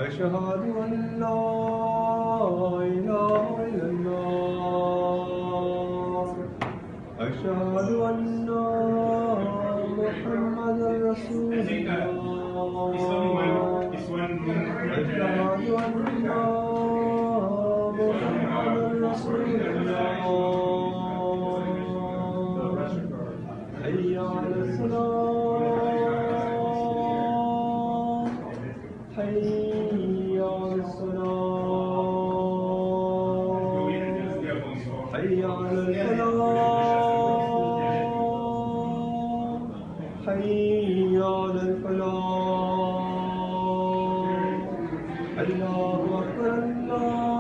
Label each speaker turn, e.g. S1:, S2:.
S1: أشهد أن لا إله إلا الله أشهد أن محمدا رسول الله أشهد أن محمدا رسول الله حي على الصلاة حي على الصلاة حي على الفلاح حي على الفلاح الله أكبر الله